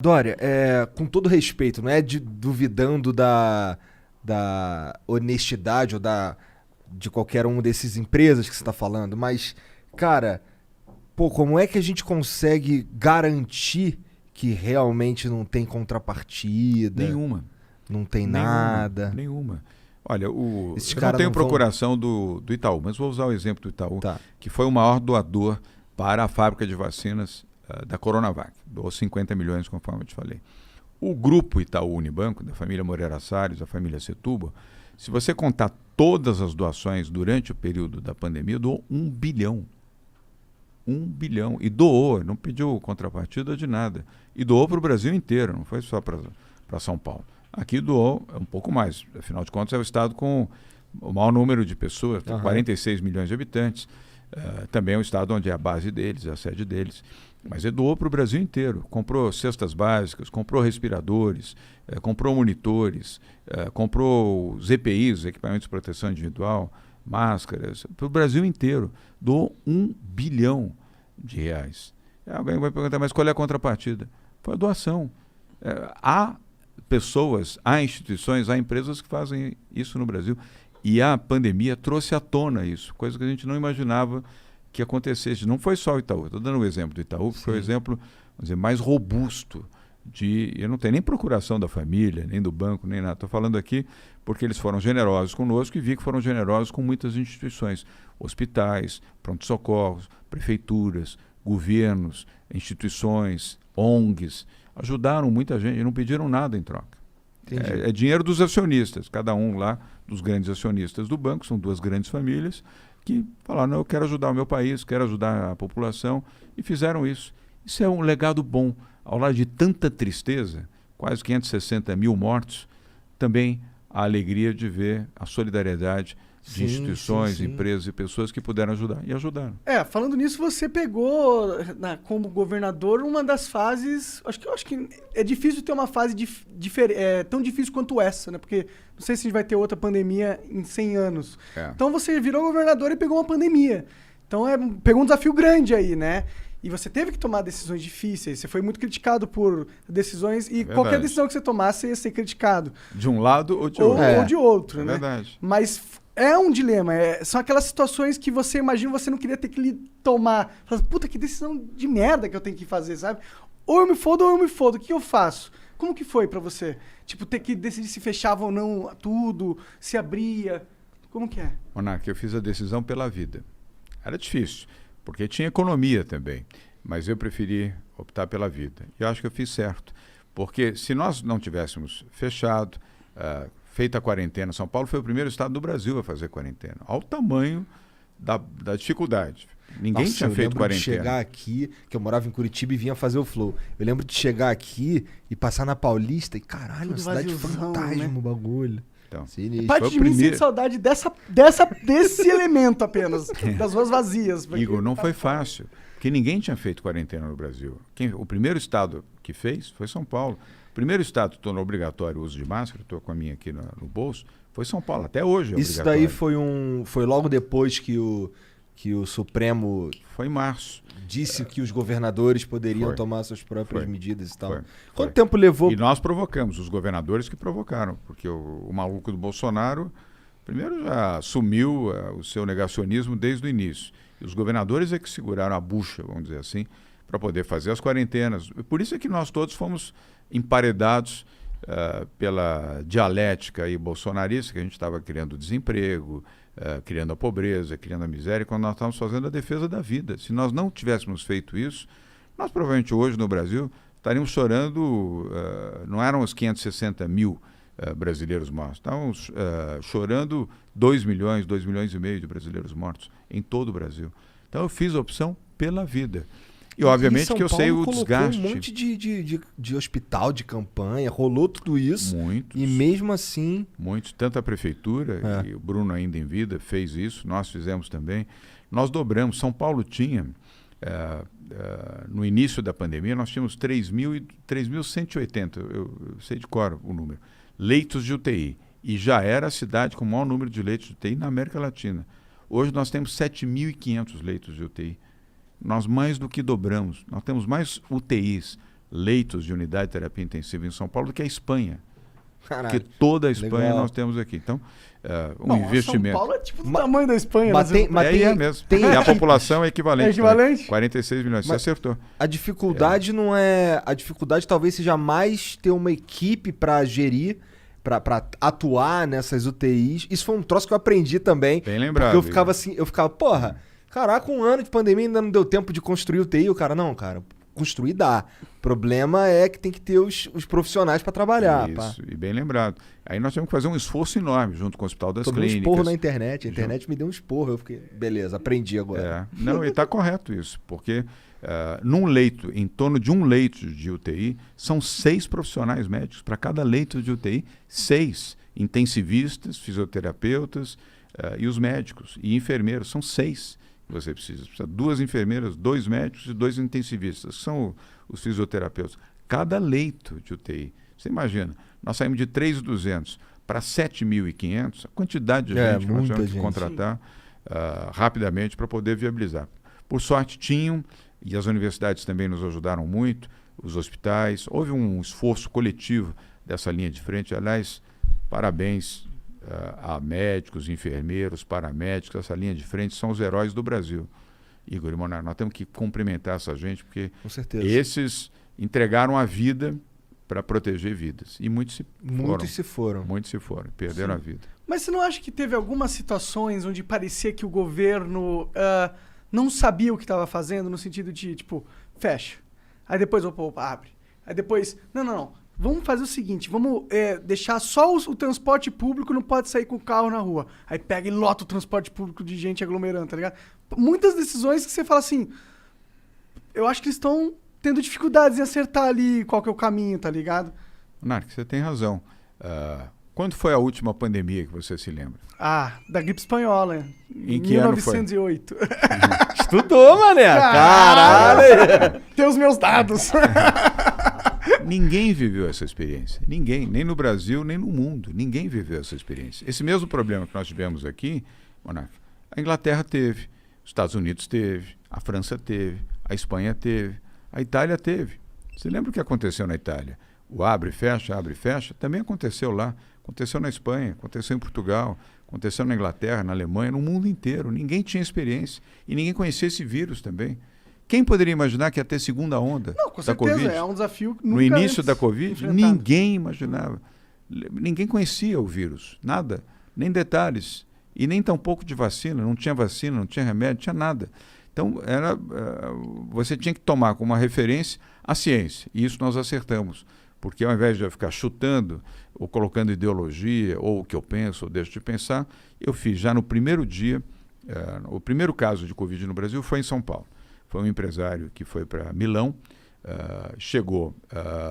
Dória, com todo respeito, não é duvidando da honestidade ou de qualquer uma dessas empresas que você está falando, mas, cara, pô, como é que a gente consegue garantir que realmente não tem contrapartida, Nenhuma. não tem Nenhuma. nada? Nenhuma. Olha, Esses eu não caras tenho não vão... procuração do Itaú, mas vou usar o exemplo do Itaú, Tá. que foi o maior doador para a fábrica de vacinas da Coronavac. Doou 50 milhões, conforme eu te falei. O grupo Itaú Unibanco, da família Moreira Salles, da família Setúbal, se você contar todas as doações durante o período da pandemia, doou 1 bilhão. 1 bilhão. E doou, não pediu contrapartida de nada. E doou para o Brasil inteiro, não foi só para São Paulo. Aqui doou um pouco mais. Afinal de contas, é o estado com o maior número de pessoas, 46 milhões de habitantes. Também é um estado onde é a base deles, é a sede deles. Mas ele doou para o Brasil inteiro. Comprou cestas básicas, comprou respiradores, comprou monitores, comprou os EPIs, equipamentos de proteção individual, máscaras, para o Brasil inteiro. Doou 1 bilhão de reais. Alguém vai perguntar, mas qual é a contrapartida? Foi a doação. Há pessoas, há instituições, há empresas que fazem isso no Brasil. E a pandemia trouxe à tona isso, coisa que a gente não imaginava que acontecesse. Não foi só o Itaú. Estou dando o exemplo do Itaú, que foi o exemplo, vamos dizer, mais robusto. Eu não tenho nem procuração da família, nem do banco, nem nada. Estou falando aqui porque eles foram generosos conosco e vi que foram generosos com muitas instituições. Hospitais, pronto-socorros, prefeituras, governos, instituições, ONGs. Ajudaram muita gente e não pediram nada em troca. É dinheiro dos acionistas, cada um lá dos grandes acionistas do banco, são duas grandes famílias, que falaram, não, eu quero ajudar o meu país, quero ajudar a população, e fizeram isso. Isso é um legado bom. Ao lado de tanta tristeza, quase 560 mil mortos, também a alegria de ver a solidariedade de instituições, empresas e pessoas que puderam ajudar, e ajudaram. Falando nisso, você pegou, como governador, uma das fases... Acho que é difícil ter uma fase tão difícil quanto essa, né? Porque não sei se a gente vai ter outra pandemia em 100 anos. Então você virou governador e pegou uma pandemia. Então pegou um desafio grande aí, né? E você teve que tomar decisões difíceis. Você foi muito criticado por decisões e qualquer decisão que você tomasse ia ser criticado. De um lado ou de outro. Ou de outro, né? Verdade. Mas é um dilema. São aquelas situações que você imagina você não queria ter que tomar. Fala, puta, que decisão de merda que eu tenho que fazer, sabe? Ou eu me fodo ou eu me fodo. O que eu faço? Como que foi pra você? Tipo, ter que decidir se fechava ou não tudo, se abria. Como que é? Monark, eu fiz a decisão pela vida. Era difícil, porque tinha economia também. Mas eu preferi optar pela vida. E eu acho que eu fiz certo. Porque se nós não tivéssemos fechado, feita a quarentena, São Paulo foi o primeiro estado do Brasil a fazer quarentena. Ao tamanho da dificuldade. Ninguém tinha feito quarentena. De chegar aqui, que eu morava em Curitiba e vinha fazer o Flow. Eu lembro de chegar aqui e passar na Paulista e caralho, uma cidade fantasma, o bagulho. Então, parte de mim sente saudade desse elemento apenas, das ruas vazias. Porque... Igor, não foi fácil, porque ninguém tinha feito quarentena no Brasil. O primeiro estado que fez foi São Paulo. O primeiro estado que tornou obrigatório o uso de máscara, estou com a minha aqui no bolso, foi São Paulo. Até hoje é Isso daí foi logo depois que o Supremo... Foi em março. Disse que os governadores poderiam tomar suas próprias medidas e tal. Quanto Foi. tempo levou? E nós provocamos, os governadores que provocaram, porque o maluco do Bolsonaro, primeiro já assumiu o seu negacionismo desde o início. E os governadores é que seguraram a bucha, vamos dizer assim, para poder fazer as quarentenas. Por isso é que nós todos fomos emparedados pela dialética aí bolsonarista, que a gente estava criando desemprego, criando a pobreza, criando a miséria, quando nós estávamos fazendo a defesa da vida. Se nós não tivéssemos feito isso, nós provavelmente hoje no Brasil estaríamos chorando, não eram os 560 mil brasileiros mortos, estávamos chorando 2 milhões e meio de brasileiros mortos em todo o Brasil. Então eu fiz a opção pela vida. E obviamente que eu sei o desgaste. Um monte de hospital, de campanha, rolou tudo isso. Muitos. E mesmo assim... Muitos. Tanto a prefeitura, e o Bruno ainda em vida fez isso, nós fizemos também. Nós dobramos. São Paulo tinha, no início da pandemia, nós tínhamos 3.180, eu sei de cor o número, leitos de UTI. E já era a cidade com o maior número de leitos de UTI na América Latina. Hoje nós temos 7.500 leitos de UTI. Nós mais do que dobramos. Nós temos mais UTIs leitos de unidade de terapia intensiva em São Paulo do que a Espanha. Caralho. Porque toda a Espanha Legal. nós temos aqui. Então, um Bom, investimento. São Paulo é tipo do tamanho da Espanha. mas né? tem- mas É mesmo. tem E a equipes. população é equivalente. É equivalente? 46 milhões. Você Mas- acertou. A dificuldade não é. A dificuldade talvez seja mais ter uma equipe pra gerir, pra atuar nessas UTIs. Isso foi um troço que eu aprendi também. Bem lembrado. Porque eu ficava assim, porra, caraca, um ano de pandemia ainda não deu tempo de construir UTI. O cara, não, cara, construir dá. O problema é que tem que ter os profissionais pra trabalhar. Pá. Isso, e bem lembrado. Aí nós tivemos que fazer um esforço enorme junto com o Hospital das Tomei um Clínicas. esporro na internet. A internet me deu um esporro. Eu fiquei, beleza, aprendi agora. Não, e está correto isso, porque num leito, em torno de um leito de UTI, são 6 profissionais médicos. Para cada leito de UTI, 6 intensivistas, fisioterapeutas e os médicos e enfermeiros. São 6 que você precisa. Precisa 2 enfermeiras, 2 médicos e 2 intensivistas, que são os fisioterapeutas. Cada leito de UTI. Você imagina, nós saímos de 3.200 para 7.500, a quantidade de gente que nós muita tivemos que gente. contratar rapidamente para poder viabilizar. Por sorte tinham, e as universidades também nos ajudaram muito, os hospitais, houve um esforço coletivo dessa linha de frente. Aliás, parabéns a médicos, enfermeiros, paramédicos, essa linha de frente são os heróis do Brasil. Igor e Monarca, nós temos que cumprimentar essa gente, porque Com certeza. esses entregaram a vida para proteger vidas. E muitos se foram. Muitos se foram. Muitos se foram, perderam a vida. Mas você não acha que teve algumas situações onde parecia que o governo não sabia o que estava fazendo, no sentido de, tipo, fecha. Aí depois, opa, abre. Aí depois, não. Vamos fazer o seguinte, vamos deixar só o transporte público, não pode sair com o carro na rua. Aí pega e lota o transporte público de gente aglomerando, tá ligado? Muitas decisões que você fala assim, eu acho que eles estão tendo dificuldades em acertar ali qual que é o caminho, tá ligado? Monarca, você tem razão. Quando foi a última pandemia que você se lembra? Da gripe espanhola, Em que ano foi? 1908. Estudou, mané. Caralho. Tem os meus dados. Ninguém viveu essa experiência. Ninguém, nem no Brasil, nem no mundo. Ninguém viveu essa experiência. Esse mesmo problema que nós tivemos aqui, Monarca, a Inglaterra teve, os Estados Unidos teve, a França teve, a Espanha teve, a Itália teve. Você lembra o que aconteceu na Itália? O abre e fecha, também aconteceu lá. Aconteceu na Espanha, aconteceu em Portugal, aconteceu na Inglaterra, na Alemanha, no mundo inteiro. Ninguém tinha experiência. E ninguém conhecia esse vírus também. Quem poderia imaginar que ia ter segunda onda Não, com da certeza, Covid? é um desafio que No nunca início antes da Covid, enfrentado. ninguém imaginava. Ninguém conhecia o vírus, nada, nem detalhes. E nem tampouco de vacina, não tinha remédio, não tinha nada. Então, você tinha que tomar como uma referência a ciência. E isso nós acertamos. Porque ao invés de eu ficar chutando, ou colocando ideologia, ou o que eu penso, ou deixo de pensar, eu fiz já no primeiro dia, o primeiro caso de Covid no Brasil foi em São Paulo. Foi um empresário que foi para Milão, chegou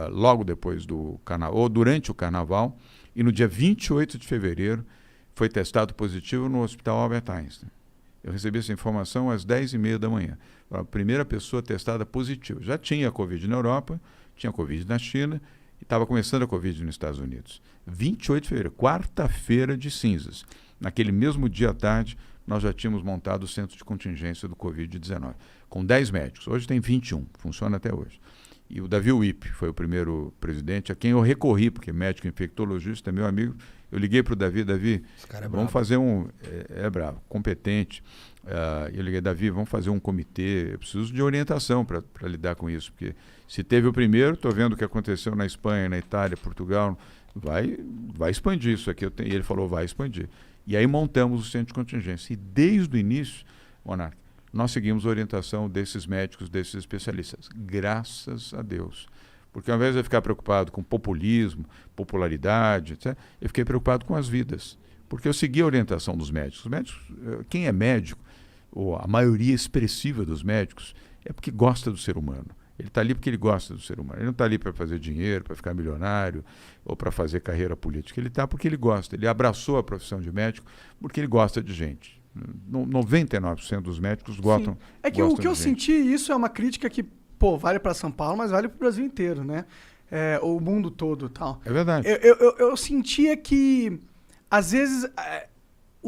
logo depois do carnaval, ou durante o carnaval, e no dia 28 de fevereiro foi testado positivo no Hospital Albert Einstein. Eu recebi essa informação às 10h30 da manhã. A primeira pessoa testada positiva. Já tinha Covid na Europa, tinha Covid na China e estava começando a Covid nos Estados Unidos. 28 de fevereiro, quarta-feira de cinzas. Naquele mesmo dia à tarde, nós já tínhamos montado o centro de contingência do Covid-19, com 10 médicos. Hoje tem 21, funciona até hoje. E o Davi Wipp foi o primeiro presidente a quem eu recorri, porque médico infectologista é meu amigo. Eu liguei para o Davi, Esse cara é vamos brabo. fazer é bravo, competente. Eu liguei, Davi, vamos fazer um comitê, eu preciso de orientação para lidar com isso, porque se teve o primeiro, estou vendo o que aconteceu na Espanha, na Itália, Portugal, vai expandir isso aqui. E ele falou, vai expandir. E aí montamos o centro de contingência. E desde o início, Monarca, nós seguimos a orientação desses médicos, desses especialistas. Graças a Deus. Porque ao invés de eu ficar preocupado com populismo, popularidade, etc., eu fiquei preocupado com as vidas. Porque eu segui a orientação dos médicos. Os médicos, quem é médico, ou a maioria expressiva dos médicos, é porque gosta do ser humano. Ele está ali porque ele gosta do ser humano. Ele não está ali para fazer dinheiro, para ficar milionário ou para fazer carreira política. Ele está porque ele gosta. Ele abraçou a profissão de médico porque ele gosta de gente. 99% dos médicos gostam. Sim. É que gostam o que eu de gente. senti, isso é uma crítica que, vale para São Paulo, mas vale para o Brasil inteiro, né? O mundo todo e tal. É verdade. Eu sentia que, às vezes,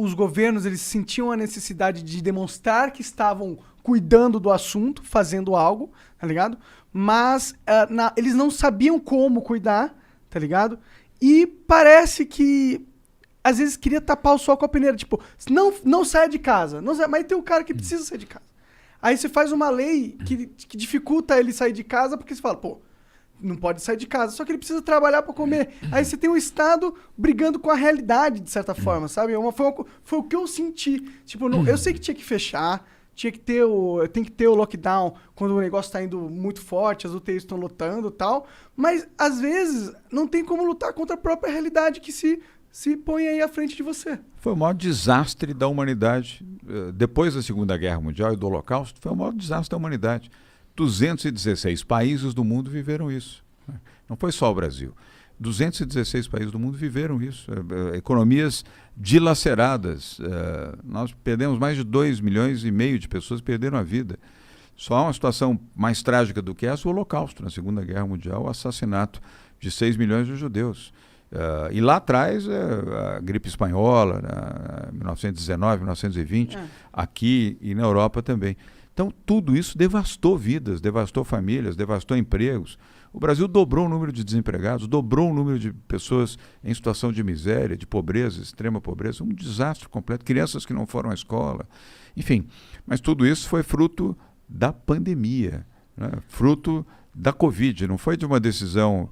os governos eles sentiam a necessidade de demonstrar que estavam cuidando do assunto, fazendo algo, tá ligado? Mas eles não sabiam como cuidar, tá ligado? E parece que às vezes queria tapar o sol com a peneira, tipo, não saia de casa, mas tem um cara que precisa sair de casa. Aí você faz uma lei que dificulta ele sair de casa, porque você fala, pô, não pode sair de casa, só que ele precisa trabalhar para comer. Aí você tem o Estado brigando com a realidade, de certa forma, sabe? Foi o que eu senti. Tipo, eu sei que tinha que fechar, tem que ter o lockdown quando o negócio tá indo muito forte, as UTIs estão lotando e tal, mas às vezes não tem como lutar contra a própria realidade que se põe aí à frente de você. Foi o maior desastre da humanidade. Depois da Segunda Guerra Mundial e do Holocausto, foi o maior desastre da humanidade. 216 países do mundo viveram isso. Não foi só o Brasil. 216 países do mundo viveram isso. Economias dilaceradas. Nós perdemos mais de 2,5 milhões de pessoas que perderam a vida. Só há uma situação mais trágica do que essa, o Holocausto, na Segunda Guerra Mundial, o assassinato de 6 milhões de judeus. E lá atrás, a gripe espanhola, 1919, 1920, aqui e na Europa também. Então, tudo isso devastou vidas, devastou famílias, devastou empregos. O Brasil dobrou o número de desempregados, dobrou o número de pessoas em situação de miséria, de pobreza, extrema pobreza, um desastre completo, crianças que não foram à escola, enfim. Mas tudo isso foi fruto da pandemia, né? Fruto da Covid, não foi de uma decisão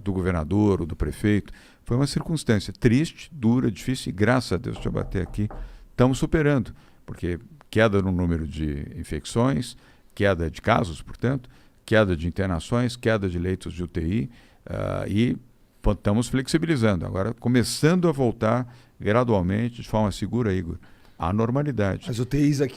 do governador ou do prefeito, foi uma circunstância triste, dura, difícil, e graças a Deus, deixa eu bater aqui, estamos superando, porque queda no número de infecções, queda de casos, portanto, queda de internações, queda de leitos de UTI, e estamos flexibilizando, agora começando a voltar gradualmente, de forma segura, Igor, à normalidade. As UTIs aqui